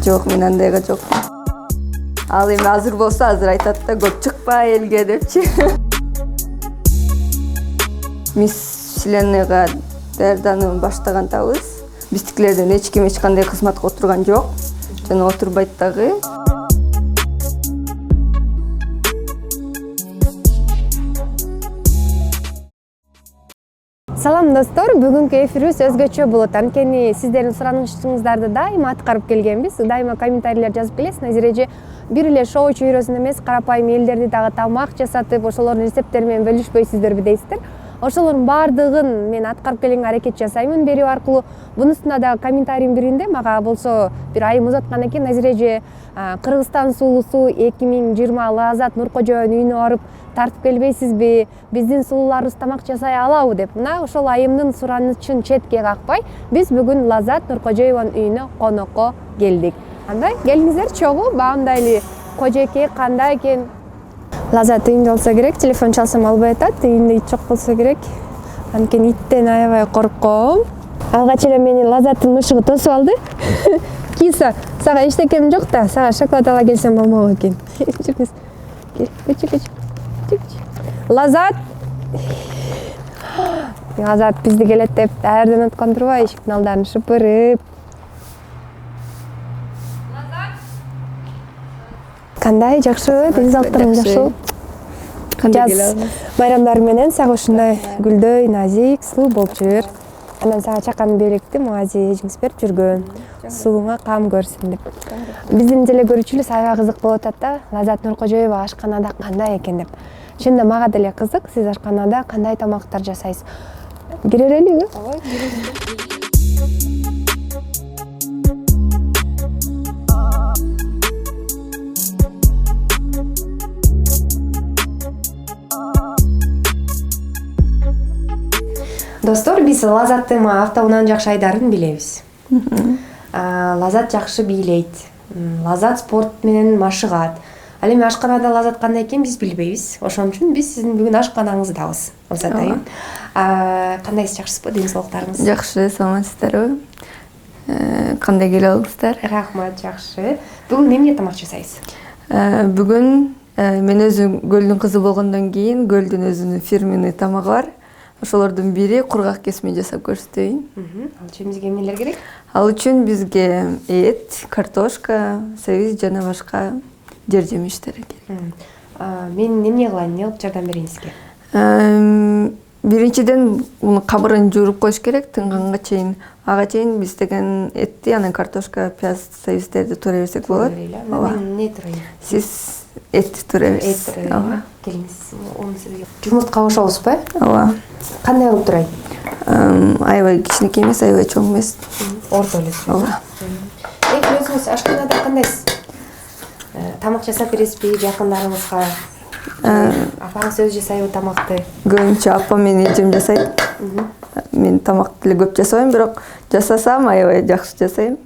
Жок, мен андайга жокмун. Ал эми азыр болсо азыр айтат да көп чыкпа элге депчи. Мисленияга даярданууну баштагандабыз. Биздикилерден эч ким эч кандай кызматка отурган жок. Жана отурбайт дагы. Салам достор, бүгүнкү эфирибиз өзгөчө болот. Анткени сиздердин суранышыңыздарды дайыма аткарып келгенбиз. Дайыма комментарийлер жазып келесиз. Назира эже бир эле шоу чөйрөсүн эмес, карапайым элдерди дагы тамак жасатып, ошолордун рецепттери менен бөлүшпөйсүздөрбү дейсиздер. Ошолордун баардыгын мен аткарып келгенге аракет жасаймын берүү аркылуу. Бунусуна дагы комментарийдин биринде мага болсо бир айым узаткан экен. Назира эже Кыргызстан сулуусу 2020 Лазат Нуркожоевдун үйүнө барып тартып келбейсизби? Биздин сулууларыбыз тамак жасай алабы деп. Мына ошол айымдын суранычын четке какпай, биз бүгүн Лазат Нуркожоевдун үйүнө конокко келдик. Кандай? Келиңиздер чогуу, багымдай эле кожоке кандай экен? Лазат үйүндө болсо керек, телефон чалсам албай атат, үйүндө ит жок болсо керек. Анткени иттен аябай корком. Алгач эле мени Лазаттын мышыгы тосуп алды. Киса, сага эчтекем жок да, сага шоколад ала келсем болмок экен. Жүрүңүз. Кел. Лазат. Лазат бизди келет деп даярданып аткан турбайбы, эшиктин алдарын шыпырып. Лазат. Кандай, жакшыбы? Ден соолуктарың жакшыбы? Кандай келебиз? Байрамдар менен сага ушундай гүлдөй, назик, сулуу болуп жүр. Анан сага чакан белекти мази эжиңиз берип жүргөн. Сууңа кам көрсүн деп. Биздин деле көрүүчүлөр ага кызык болуп атат да. Лазат Нуркожоева ашканада кандай экен деп. Чынында мага деле кызык, сиз ашканада кандай тамактар жасайсыз? Кире берелиби? Ооба, кире. Достор, биз Лазаттын автоунан жакшы айдарын билебиз. Лазат жакшы бийлейт. Лазат спорт менен машыгат. Ал эми ашканада Лазат кандай экен биз билбейбиз. Ошон үчүн биз сиздин бүгүн ашканаңыздабыз. Лазат айым. Кандайсыз, жакшысызбы? Ден соолуктарыңыз? Жакшы, саламатсыздарбы? Кандай келип алдыңыздар? Рахмат, жакшы. Бүгүн эмне тамак жасайсыз? Бүгүн мен өзүм көлдүн кызы болгондон кийин көлдүн өзүнүн фирменный тамагы бар. Ошолордун бири кургак кесме жасап көрсөтөйүн. Ал үчүн бизге эмнелер керек? Ал үчүн бизге эт, картошка, себиз жана башка жер жемиштер керек. Мен эмне кылайын? Эмне кылып жардам берейин сизге? Биринчиден муну кабырын жууруп коюш керек, тынганга чейин. Ага чейин биз деген этти, анан картошка, пияз, себиздерди тура берсек болот. Мен эмне турайын? Сиз этти тура бересиз. Ооба. Келиңиз, ону сизге. Жумуртка кошобузбу? Ооба. Кандай кылып турайын? Аябай кичинекей эмес, аябай чоң эмес. Орто эле. Ооба. Эки өзүңүз ашканада кандайсыз? Тамак жасап бересизби жакындарыңызга? Апаңыз өзү жасайбы тамакты? Көбүнчө апам менен эжем жасайт. Мен тамакты эле көп жасабайм, бирок жасасам аябай жакшы жасайм.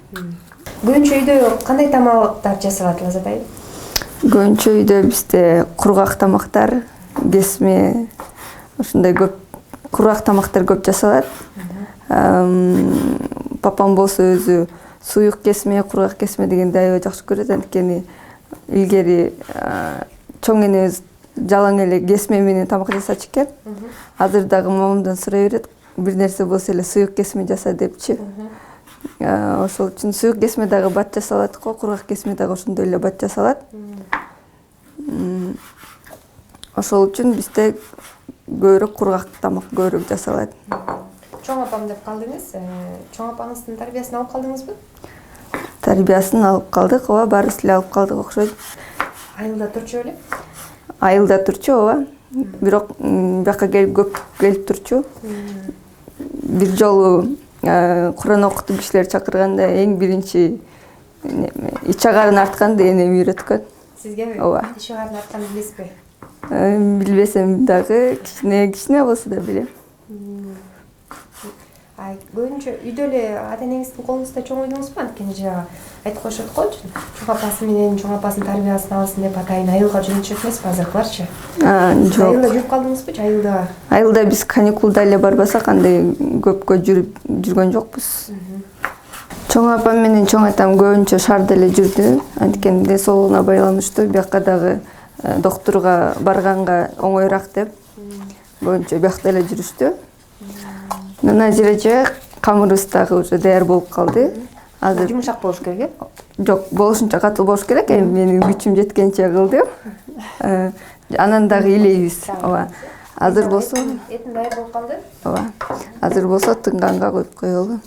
Көбүнчө үйдө кандай тамактар жасалат, Лазат айым? Көбүнчө үйдө бизде кургак тамактар, кесме, ушундай көп кургак тамактар көп жасалат. Папам болсо өзү суюк кесме, кургак кесме дегенди аябай жакшы көрөт, анткени илгери чоң энебиз жалаң эле кесме менен тамак жасачу экен. Азыр дагы мамамдан сурай берет, бир нерсе болсо эле суюк кесме жаса депчи. Ошол үчүн суюк кесме дагы бат жасалат го, кургак кесме дагы ошондой эле бат жасалат. Ошол үчүн бизде көбүрөөк кургак тамак көбүрөөк жасалат. Чоң апам деп калдыңыз. Чоң апаңыздын тарбиясын алып калдыңызбы? Тарбиясын алып калдык, ооба, баарыбыз эле алып калдык окшойт. Айылда турчу беле? Айылда турчу, ооба. Бирок бияка келип көп келип турчу. Бир жолу Кур'ан окутуу кишилер чакырганда эң биринчи ич агарын артканды энем үйрөткөн. Сизгеби? Ооба. Ич агарын артканды билесизби? Билбесем дагы кичине болсо да билем. Көбүнчө үйдө эле ата-энеңиздин колунузда чоң ойдуңузбу? Анткени жана айтып коюшат го, чоң апасы менен чоң апасынын тарбиясын алсын деп атайын айылга жөнөтүшөт эмеспи азыркыларчы? Жок. Айылда жүрүп калдыңызбы? Айылда? Айылда биз каникулда эле барбасак андай көпкө жүргөн жокпуз. Чоң апам менен чоң атам көбүнчө шаарда эле жүрдү. Анткени ден соолугуна байланыштуу бияка дагы доктурга барганга оңоюраак деп көбүнчө биякта эле жүрүштү. Анан азырынча камырыбыз дагы уже даяр болуп калды. Азыр Жумшак болуш керек э? жок, болушунча катуу болуш керек. Менин күчүм жеткенче кылдым. Анан дагы илейбиз. Ооба. Азыр болсо Этин даяр болуп калды. ооба. Азыр болсо тынганга коюп коелу.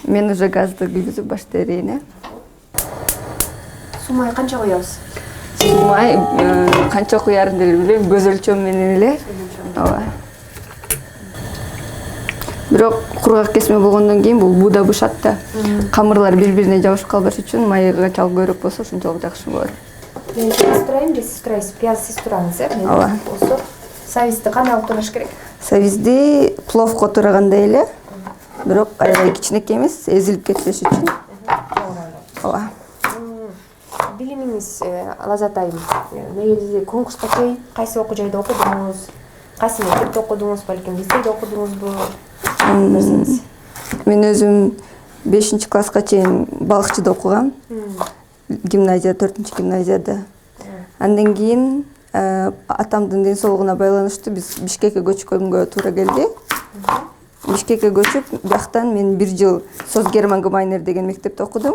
Мен уже газды күйгүзүп баштай берейин, э. Сумай канча коебуз? Сумай канча куярын деле билбейм, көз өлчөм менен эле. Ооба. Бирок кургак кесме болгондон кийин бул бууда бышат да. Камырлар бири-бирине жабышып калбаш үчүн майга чал көбүрөөк болсо ошончолук жакшы болот. Мен пияз турайын, же сиз турайсыз? Пияз сиз тураңыз, э? Ооба. Болсо, сабизди кандай алып тураш керек? Сабизди пловко турагандай эле. Бирок аябай кичинекей эмес, эзилип кетпеш үчүн. Ооба. Билимиңиз, Лазат айым, негизи конкурска чейин кайсы окуу жайда окудуңуз? Кайсы мектепте окудуңуз, балким лицейде окудуңузбу? Мен өзүм 5-класска чейин балыкчыда окугам. Гимназия, 4-гимназияда. Андан кийин атамдын ден соолугуна байланыштуу биз Бишкекке көчкөнгө туура келди. Бишкекке көчүп, бияктан мен 1 жыл Соз Герман Гмайнер деген мектепте окудум.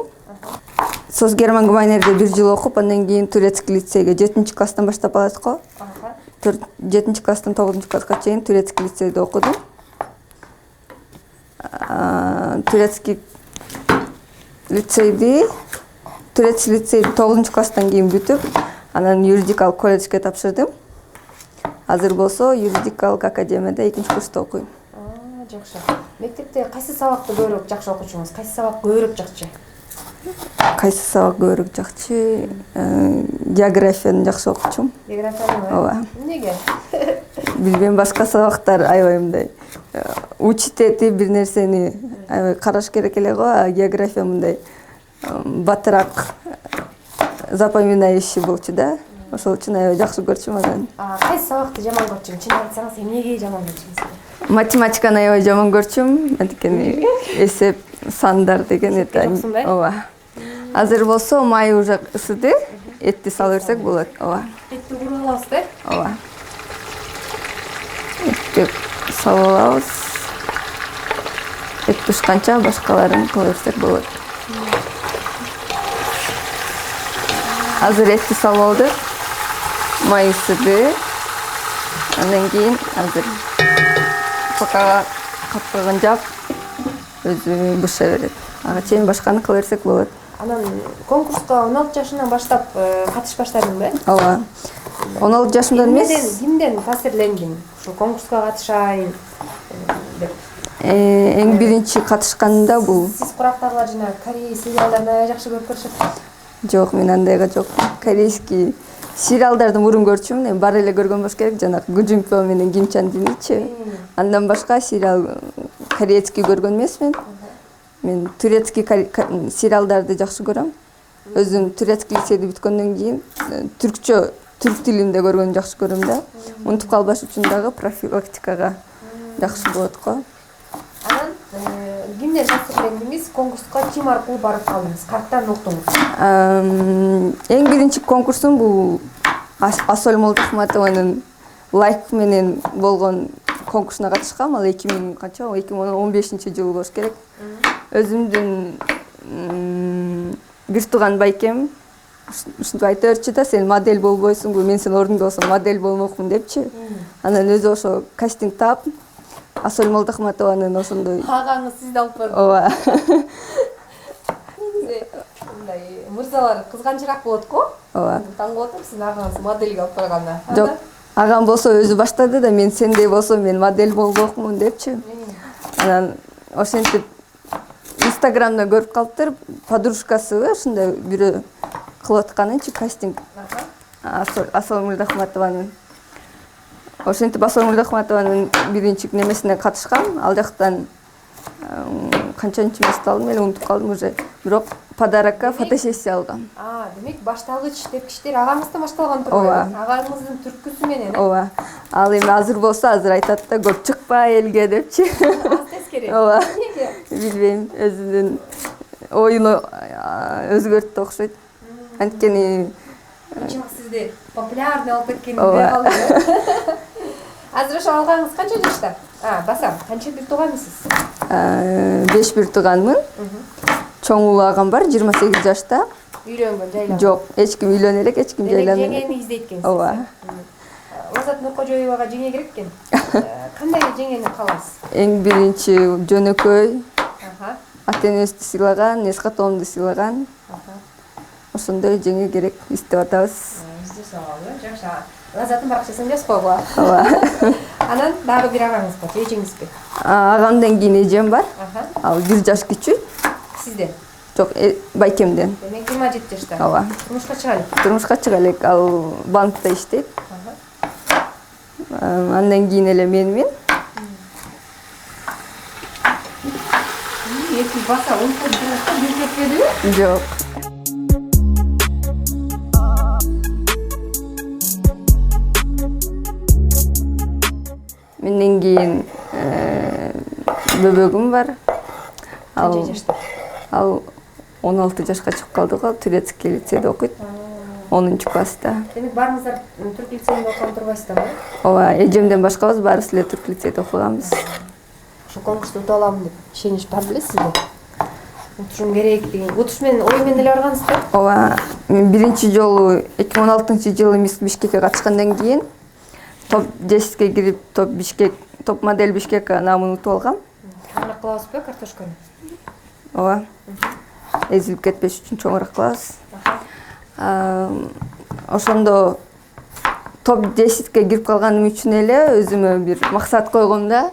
Соз Герман Гмайнерде 1 жыл окуп, андан кийин турецкий лицейге 7-класстан баштап алат го. 7-класстан 9-класска чейин турецкий лицейде окудум. Турецкий лицейди 9-класстан кийин бүтүп, анан юридикалык колледжге тапшырдым. Азыр болсо юридикалык академияда 2-курста окуйм. Жакшы. Мектепте кайсы сабакты көбүрөөк жакшы окучуңуз? Кайсы сабак көбүрөөк жакчы? Кайсы сабак көбүрөөк жакчы? Географияны жакшы окучум. Географияны? Ооба. Эмнеге? Билбейм, башка сабактар аябай мындай учить этип бир нерсени аябай караш керек эле го, а география мындай батыраак запоминающий болчу да. Ошол үчүн аябай жакшы көрчүм анан. Кайсы сабакты жаман көрчүң? Чын айтсаңыз, эмнеге жаман көрчүңүз? Математиканы аябай жаман көрчүм, анткени эсеп, сандар деген эте. Ооба. Азыр болсо май уже ысыды, этти сала берсек болот. Ооба. Этти куруп алабыз да? Ооба. Этти салып алабыз. Эт пышканча башкаларын кыла берсек болот. Азыр этти салып алдык. Май ысыды. Андан кийин азыр пока капкагын жап, өзү быша берет. Ага чейин башканы кыла берсек болот. Анан конкурска 16 жашынан баштап катышып баштадың ба? Ооба. 16 жашымдан эмес. Кимден таасирлендиң? Ушул конкурска катышайын деп. Эң биринчи катышканымда бул. Сиз курактагылар жана корей сериалдарын жакшы көрүп көрүшөт. Жок, мен андайга жок. Корейский сериалдарды мурун көрчүмүн, эми бар эле көргөн болуш керек, жана Гужинпё менен Ким Чан Диничи. Андан башка сериал корейский көргөн эмесмин. Мен турецкий сериалдарды жакшы көрөм. Өзүм турецкий лицейди бүткөндөн кийин түркчө, түрк тилинде көргөндү жакшы көрөм да. Унутуп калбаш үчүн дагы профилактикага жакшы болот го. Анан кимден таасирлендиңиз? Конкурска ким аркылуу барып калдыңыз? Карттан уктуңуз? Эң биринчи конкурсум бул Асөл Молдохматованын лайк менен болгон конкурсуна катышкам. Ал 2015-жылы болуш керек. Өзүмдүн бир тууган байкем ушинтип айта берчү да, сен модель болбойсуңбу, мен сенин ордуңда болсом модель болмокмун депчи. Анан өзү ошо кастинг таап, Асөл Молдохматованын ошондой Агаңыз сизди алып барды. Ооба. Мындай мырзалар кызганчыраак болот го? Ооба. Таң калып атам, сиздин агаңыз модельге алып барганда. Жок, агам болсо өзү баштады да, мен сендей болсом мен модель болмокмун депчи. Анан ошентип Инстаграмда көрүп калыптыр, подружкасы ушундай бирөө кылып атканынчы кастинг. Асөл Молдохматованын. Ошентип Асөл Молдохматованын биринчи немесине катышкам. Ал жактан канчанчы месте алдым эле, унутуп калдым уже. Бирок подарокко фотосессия алгам. Демек башталгыч тепкичтер агаңыздан башталган турбайбы? Ооба. Агаңыздын түрткүсү менен. Ооба. Ал эми азыр болсо азыр айтат да, көп чыкпа элге депчи. Аз тескери. Ооба. Эмнеге? Билбейм, өзүнүн оюну өзгөрттү окшойт. Анткени сизди популярный болуп кеткенине калды. Азыр ошо алганыңыз канча жашта? Басам, канча бир тууганысыз? 5 бир тууганмын. Чоң улуу агам бар, 28 жашта. Үйлөнгөн, жайланган? Жок, эч ким үйлөнө элек, эч ким жайланбайт. Жеңени издейт экенсиз. Ооба. Лаззат Нуркожоевага жеңе керек экен. Кандай жеңени каалайсыз? Эң биринчи жөнөкөй. Ата энебизди сыйлаган, эс катоомду сыйлаган. Ошондой жеңе керек, издеп атабыз. Издесоң, жакшы. Лаззаттын баракчасын жазып койгула. Ооба. Анан дагы бир агаңыз бар, эжеңизби? Агамдан кийин эжем бар. Ал 1 жаш күчү. Сизден? Жок, байкемден. Демек 27 жашта. Ооба. Турмушка чыга элек? Турмушка чыга элек, ал банкта иштейт. Андан кийин эле мен. Эки баса, унутпа бир кетпедиби? Жок. Менден кийин бөбөгүм бар. Канча жашта? Ал 16 жашка чыгып калды го, турецкий лицейде окуйт. 10-класста. Демек баарыңыздар түрк лицейинде окуган турбайсыздарбы? Ооба, эжемден башкабыз баарыбыз эле түрк лицейде окуганбыз. Ошо конкурсту ута алам деп ишенич бар белесизби? Утушум керек деген. Утуш менен ой менен эле баргансыздар? Ооба, мен биринчи жолу 2016-жылы Мисс Бишкекке катышкандан кийин топ 10ке кирип, топ модель Бишкекке наамын утуп алгам. Чоңураак кылабызбы картошканы? Ооба. Эзилип кетпеш үчүн чоңураак кылабыз. Ошондо топ 10ке кирип калганым үчүн эле өзүмө бир максат койгом да.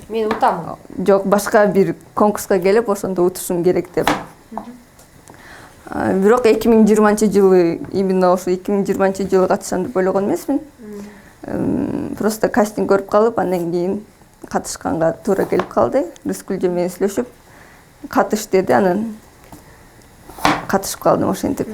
Мен утамын. Жок, башка бир конкурска келип, ошондо утушум керек деп. Бирок 2020-жылы, именно ошо 2020-жылы катышам деп ойлогон эмесмин. Просто кастинг көрүп калып, андан кийин катышканга туура келип калды. Рыскүлжө менен сүйлөшүп, катыш деди, анан катышып калдым ошентип.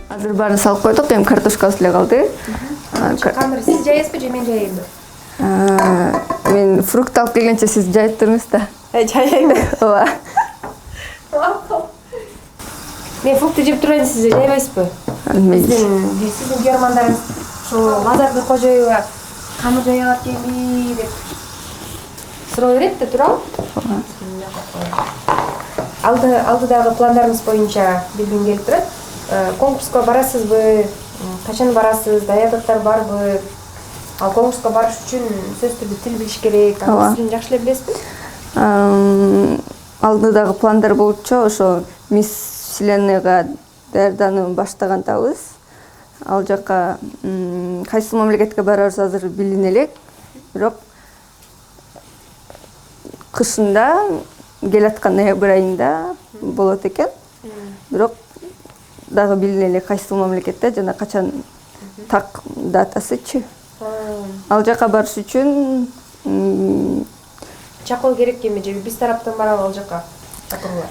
Азыр баарын салып койдук, эми картошкабыз эле калды. Камера сиз жаясызбы же мен жаяйынбы? Мен фрукт алып келгенче сиз жайып туруңуз да. Жаяйынбы? Ооба. Мен фрукты жеп турайын, сиз жайбайсызбы? Сиздин көрөрмандарыңыз ошо Лаззат Нуркожоева камер жая алат экенби деп суроо берет да, туурабы? Алдыдагы пландарыңыз боюнча билгим келип турат. Конкурска барасызбы? Качан барасыз? Даярдыктар барбы? Ал конкурска барыш үчүн сөзсүз түрдө тил билиш керек. Анын тилин жакшы эле билесизби? Алдыдагы пландар боюнча ошо Мисс Вселенныйга даярданууну баштагандабыз. Ал жака кайсы мамлекетке барарыбыз азыр билине элек. Бирок кышында келаткан ноябрь айында болот экен. Бирок дагы билине элек кайсы мамлекетте жана качан так датасычы. Ал жака барыш үчүн чакыруу керек эми же биз тараптан барабы ал жака чакыруулар?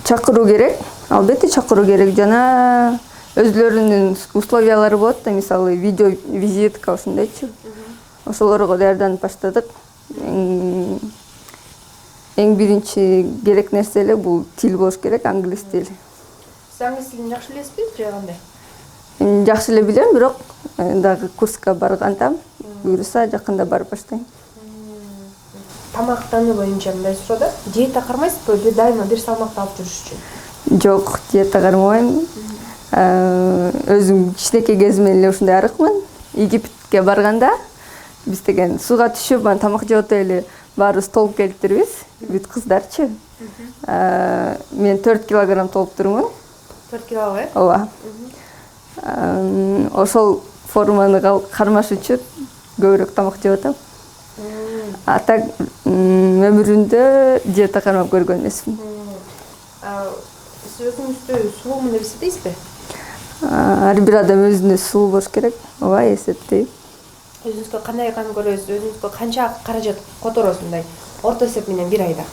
Чакыруу керек, албетте чакыруу керек. Жана өзлөрүнүн условиялары болот да, мисалы видео визитка ушундайчы. Ошолорго даярданып баштадык. Эң биринчи керек нерсе эле бул тил болуш керек, англис тили. Сиз англис тилин жакшы билесизби же кандай? Жакшы эле билем, бирок дагы курска баргандам. Буюрса жакында барып баштайм. Тамактануу боюнча мындай суроодо, диета кармайсызбы? Бир дайыма бир салмакта алып жүрүш үчүн? Жок, диета кармабайм. Өзүм кичинекей кезимден эле ушундай арыкмын. Египетке барганда биз деген сууга түшүп, тамак жеп отуп эле баарыбыз толуп келиптирбиз. Бүт кыздарчы. Мен 4 килограмм толуп турмун. 4 кило, э? Ооба. Ошол форманы кармаш үчүн көбүрөөк тамак жеп атам. А так өмүрүмдө диета кармап көргөн эмесмин. Сиз өзүңүздү сулуумун деп эсептейсизби? ар бир адам өзүнө сулуу болуш керек. Ооба, эсептейм. Өзүңүзгө кандай кам көрөсүз? Өзүңүзгө канча каражат которосуз мындай орто эсеп менен бир айда?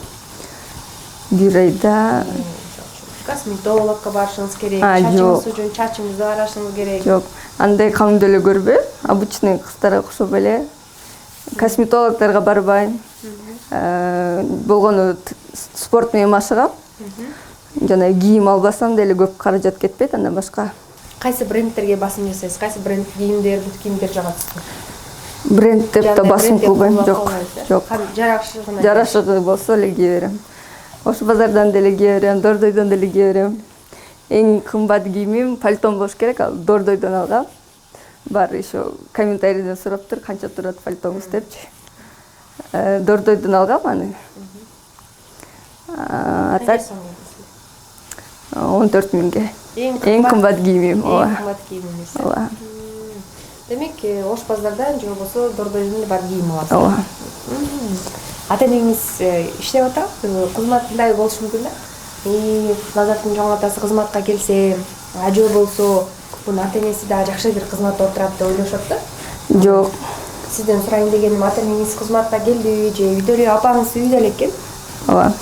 Бир айда Косметологко барышыңыз керек, жок. чачыңыз үчүн чачыңызды карашыңыз керек. Жок, андай камды эле көрбөйм. Обычный кыздарга окшоп эле. Косметологдорго барбайм. Болгону спорт менен машыгам. Жана кийим албасам деле көп каражат кетпейт, андан башка. Кайсы брендтерге басым жасайсыз? Кайсы бренд кийимдер, бут кийимдер жагасызбы? Бренд деп да басым кылбайм. Жок. Жок. Жарашыгы болсо эле кие берем. Ош базардан деле кие берем, Дордойдон деле кие берем. Эң кымбат кийимим пальтом болуш керек, ал Дордойдон алгам. Бар еще комментарийден сураптыр, канча турат пальтоңуз депчи. Дордойдон алгам аны. 14 миңге. Эң кымбат кийимим, ооба. Эң кымбат кийимиңиз. Ооба. Демек, Ош базардан же болбосо Дордойдон бар кийим аласыз. Ооба. Ата-энеңиз иштеп атат, кызматында болушу мүмкүн да? Назаттын чоң атасы кызматка келсе, же болсо мунун ата-энеси да жакшы бир кызматта отурат деп ойлошот да? Жок. Сизден сурайын дегеним, ата-энеңиз кызматта келди же үйдө эле, апаңыз үйдө эле экен? Ооба.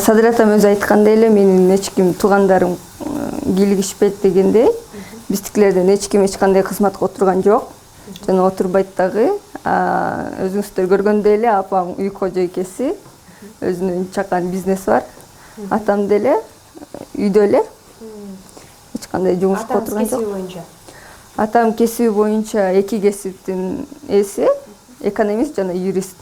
Садыр атам өзү айткандай эле, менин эч ким туугандарым кийлигишпейт дегендей, биздикилерден эч ким эч кандай кызматка отурган жок. Жана отурбайт дагы. Өзүңүздөр көргөндөй эле апам үй кожойкеси, өзүнүн чакан бизнеси бар. Атам деле үйдө эле. Эч кандай жумушка отурган жок. Атам кесиби боюнча эки кесиптин ээси, экономист жана юрист.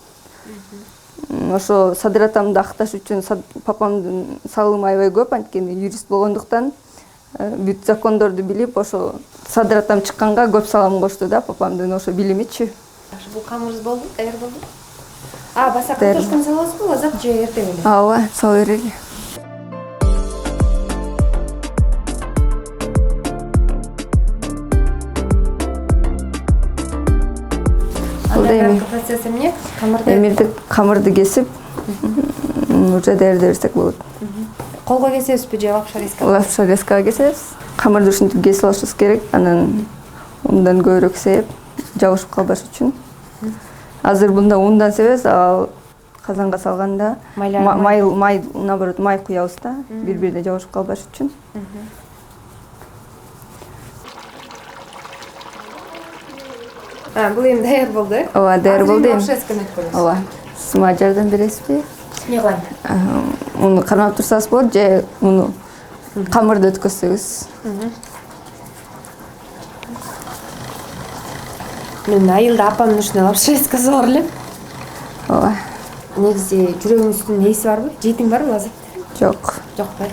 Ошо Садыр атамды акташ үчүн папамдын салымы аябай көп, анткени юрист болгондуктан бүт закондорду билип, ошо Садыр атам чыкканга көп салам кошту да папамдын ошо билимичи. Бул камырыңыз болду, даяр болду? Баса картошканы саласызбы, Азат же эртең эле? Ооба, сала берели. Процесс эмне? Камырды кесип, уже даярдап берсек болот. Колго кесесизби же лапша-резка? Лапша-резкага кесебиз. Камырды ушинтип кесип алышыбыз керек, анан ундан көбүрөөк сээп, жабышып калбаш үчүн. Азыр мында ундан себебиз, ал казанга салганда май, наоборот, май куябыз да, бири-бирине жабышып калбаш үчүн. Бул эми даяр болду, э? Ооба, даяр болду эми. Лапша-резканы өткөрөсүз. Ооба. Сиз мага жардам бересизби? Эмне кылайын? Уну кармап турсаңыз болот, же уну камырды өткөзсөңүз. Мен айылда апамдын ушундай лапша-резкасы бар эле. Ооба. Негизи жүрөгүңүздүн нээси барбы? Жейтиң барбы, Азат? Жок. Жокпу?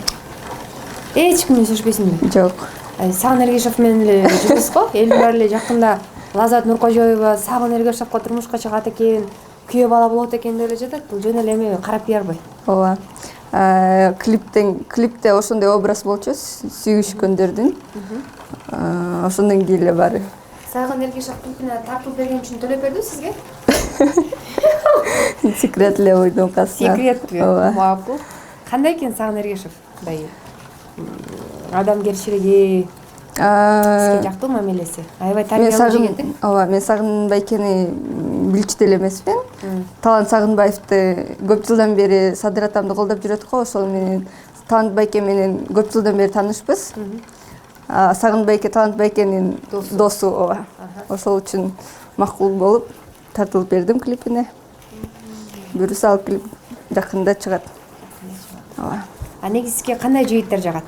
Эч кимден сүйлөшпөйсүңбү? Жок. Сагын Эргешев менен эле жүрөсүз го? Элдин баары эле жакында Лазат Нуркожоева Сагын Эргешевге турмушка чыгат экен, күйөө бала болот экен деп эле жатат. Бул жөн эле эме, карап биярбы? Ооба. Клипте ошондой образ болчу, сүйүшкөндөрдүн. Ошондон кийин эле баары. Сагын Эргешев клипине тартылып берген үчүн төлөп берди сизге? Секрет эле ойдун касына. Секретпи? Макул. Кандай экен Сагын Эргешев? Мындай адамгерчилиги, сизге жактуу мамилеси? Аябай тарбиялуу жигит. Ооба, мен Сагын Байкени билчү деле эмесмин. Талант Сагынбаевди көп жылдан бери Садыр атамды колдоп жүрөт го, ошол менен Талант Байке менен көп жылдан бери таанышпыз. Сагын Байке Талант Байкенин досу, ооба. Ошол үчүн макул болуп тартылып бердим клипине. Буюрса ал клип жакында чыгат. Ооба. Негизги кандай жигиттер жагат?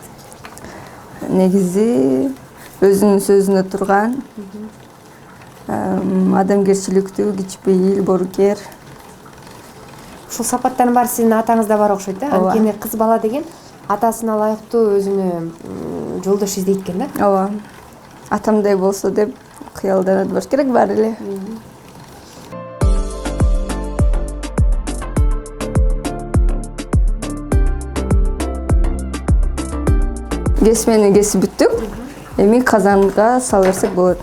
Негизи өзүнүн сөзүнө турган, адамгерчиликтүү, кичпейил, боорукер. Ушул сапаттардын баары сиздин атаңызда бар окшойт да? Анткени кыз бала деген атасына ылайыктуу өзүнө жолдош издейт экен да? Ооба. Атамдай болсо деп кыялданат болуш керек баары эле. Кесмени кесип бүттүк. Эми казанга салып берсек болот.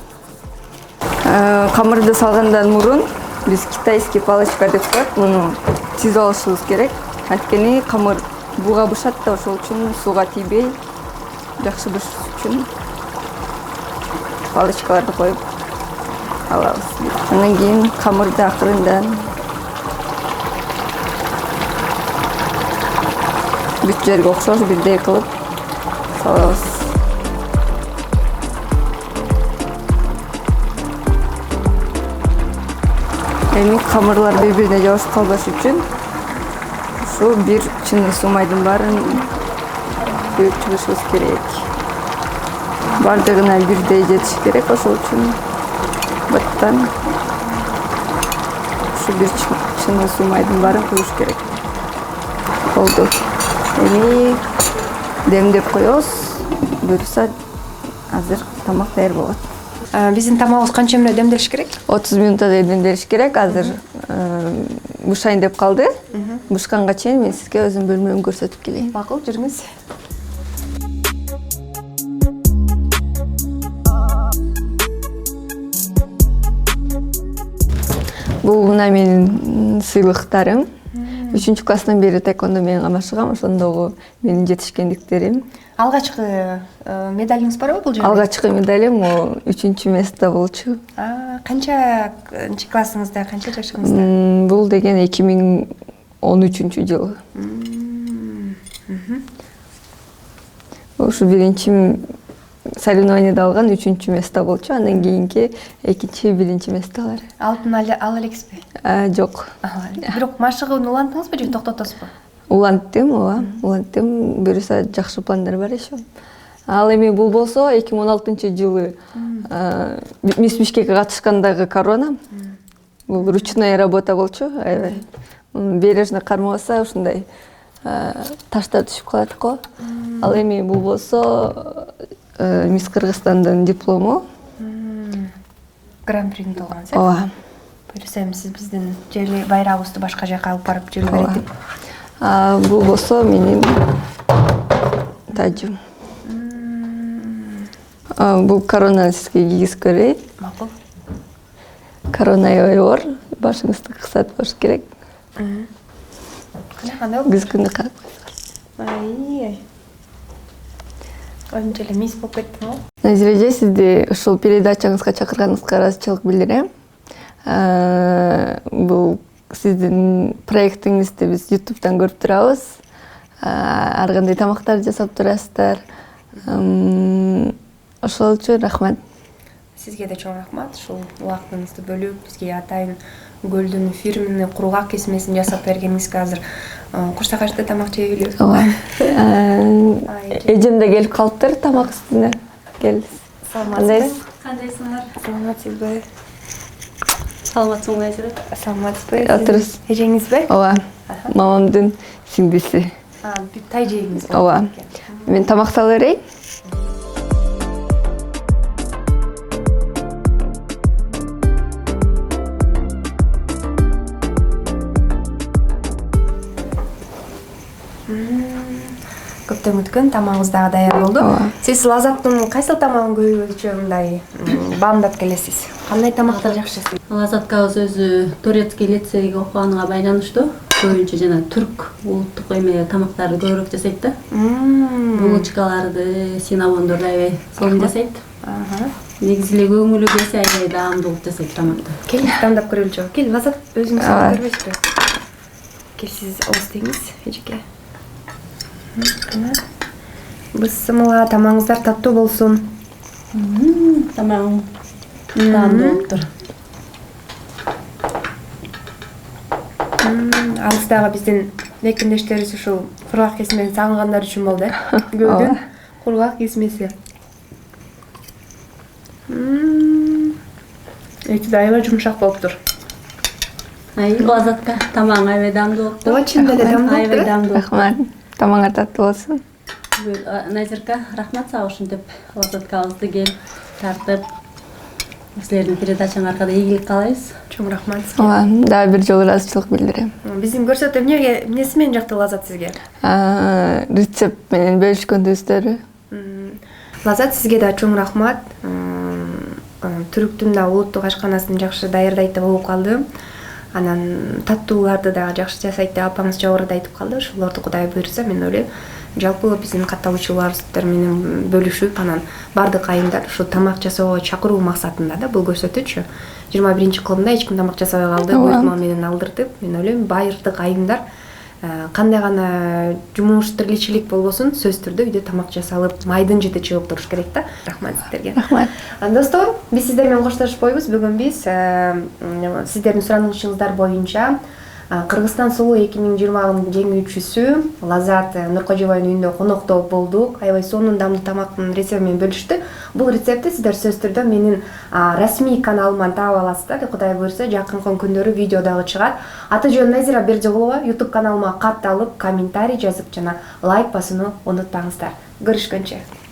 Камырды салгандан мурун биз китайский палочка деп коет, муну тизип алышыбыз керек. Анткени камыр буга бышат да, ошол үчүн сууга тийбей жакшы бышыш үчүн палочкаларды коюп алабыз. Андан кийин камырды акырындан бүт жерге окшош бирдей кылып салабыз. Эми камырлар бири-бирине жабышып калбаш үчүн ушу бир чыны суу майдын баарын куюп чыгышыбыз керек. Бардыгына бирдей жетиш керек, ошол үчүн баттан ушу бир чыны суу майдын баарын куюш керек. Болду. Эми демдеп коебуз. Буюрса азыр тамак даяр болот. Биздин тамагыбыз канча мүнөт демделиш керек? 30 минуттай демделиш керек. Азыр бушайын деп калды. Бушканга чейин мен сизге өзүм бөлмөмдү көрсөтүп келейин. Макул, жүрүңүз. Бул мына менин сыйлыктарым. 3-класстан бери таэквондо менен камашыгам, ошондогу менин жетишкендиктерим. Алгачкы медалиңиз барбы бул жерде? Алгачкы медалим 3-место болчу. Канча классыңызда, канча жашыңызда? Бул деген 2013-жылы. Ушу биринчи соревнованияда алган 3-место болчу, андан кийинки 2-1 местолор. Алтын ала элексизби? Жок. Бирок машыгууну улантыңызбы же токтотосузбу? Уланттым, уланттым. Буюрса жакшы пландар бар еще. Ал эми бул болсо 2016-жылы Мисс Бишкекке катышкандагы корона. Бул ручная работа болчу. Аябай бережно кармабаса ушундай таштар түшүп калат го. Ал эми бул болсо Мисс Кыргызстандын диплому. Гран-приний болгонсуз. Ооба. Буюрса эми сиз биздин жерле байрагыбызды башка жака алып барып жүрүп беретип. Бул болсо менин тажым. Бул коронаны сизге кийгизип көрөйүн. Макул. Корона оор, башыңызды кысат болуш керек. Кандай болду? Биз күндө калып. Ай. Өзүнчө эле мисс болуп кеттим го. Назиреже, сизди ушул передачаңызга чакырганыңызга ыраазычылык билдирем. Бул сиздин проектиңизди биз YouTube'дан көрүп турабыз. Ар кандай тамактар жасап турасыздар. Ошол үчүн рахмат. Сизге да чоң рахмат. Ушул убактыңызды бөлүп, бизге атайын көлдүн фирменный кургак кесмесин жасап бергениңизге азыр курсакашта тамак жей элек. Ооба. Эжем да келип калыптыр тамак үстүнө. Кел. Саламатсызбы? Кандайсыңар? Саламатсызбы? Саламатсыңбы Назира? Саламатсызбы? Отуруз. Эжеңизби? Ооба. Мамамдын сиңдиси. Тай жейиңиз. Ооба. Мен тамак салып берейин. Көптөн күткөн тамагыбыз дагы даяр болду. Сиз Лазаттын кайсыл тамагын көбүнчө мындай баамдап келесиз? Кандай тамактар жакшы? Лазаткабыз өзү турецкий лицейге окуганга байланыштуу. Көбүнчө жана түрк улуттук эме тамактарды көбүрөөк жасайт да. Булочкаларды, синабондорду аябай сонун жасайт. Негизи эле көңүлү келсе аябай даамдуу кылып жасайт тамакты. Кел тандап көрөлүчү. Кел Лазат өзүңүз тандап көрбөйсүзбү? Кел сиз ооз деңиз эжеке. Бысымыла тамагыңыздар таттуу болсун. Тамагым даамдуу болуптур. Алыстагы биздин мекендештерибиз ушул кургак кесмени сагынгандар үчүн болду, э? Көлдүн кургак кесмеси. Эти да аябай жумшак болуптур. Лазатка тамагың аябай даамдуу болуптур. Ооба, чын эле даамдуу Аябай болуптур. даамдуу. Рахмат. Тамагыңар таттуу болсун. Назирка, рахмат сага ушинтип Лазаткабызды келип тартып силердин передачаңар аркада ийгилик каалайбыз. Чоң рахмат. Ооба, дагы бир жолу ыраазычылык билдирем. Биздин көрсөтүү эмнеси менен жакты Лазат сизге? Рецепт менен бөлүшкөндүгүңүздөрү. Лазат, сизге да чоң рахмат. Түрктүн да улуттук ашканасын жакшы даярдайт деп угуп калдым. Анан таттууларды дагы жакшы жасайт деп апаңыз жогоруда айтып калды. Ошолорду Кудай буйрса, мен ойлойм жалпы биздин катталуучулар менен бөлүшүп анан баардык айымдар ушу тамак жасоого чакыруу максатында да бул көрсөтүүчү 21 кылымда эч ким тамак жасабай калды, буйртма менен алдыртып. Мен ойлойм баардык айымдар кандай гана жумуш тиричилик болбосун сөзсүз түрдө үйдө тамак жасалып майдын жити чыгып туруш керек да. Рахмат сиздерге. Рахмат. Достор, биз сиздер менен коштошпойбуз. Бүгүн биз сиздердин суранышыңыздар боюнча Кыргызстан сулуу 2020 жеңүүчүсү Лазат Нуркожоеванын үйүндө конокто болдук. Аябай сонун дамдуу тамактын рецепти менен бөлүштү. Бул рецептти сиздер сөзсүз түрдө менин расмий каналыман таап аласыздар. Кудай буйрса, жакынкы күндөрү видео дагы чыгат. Аты жөнүм Назира Бердиголова. YouTube каналыма катталып, комментарий жазып жана лайк басууну унутпаңыздар. Көрүшкөнчө.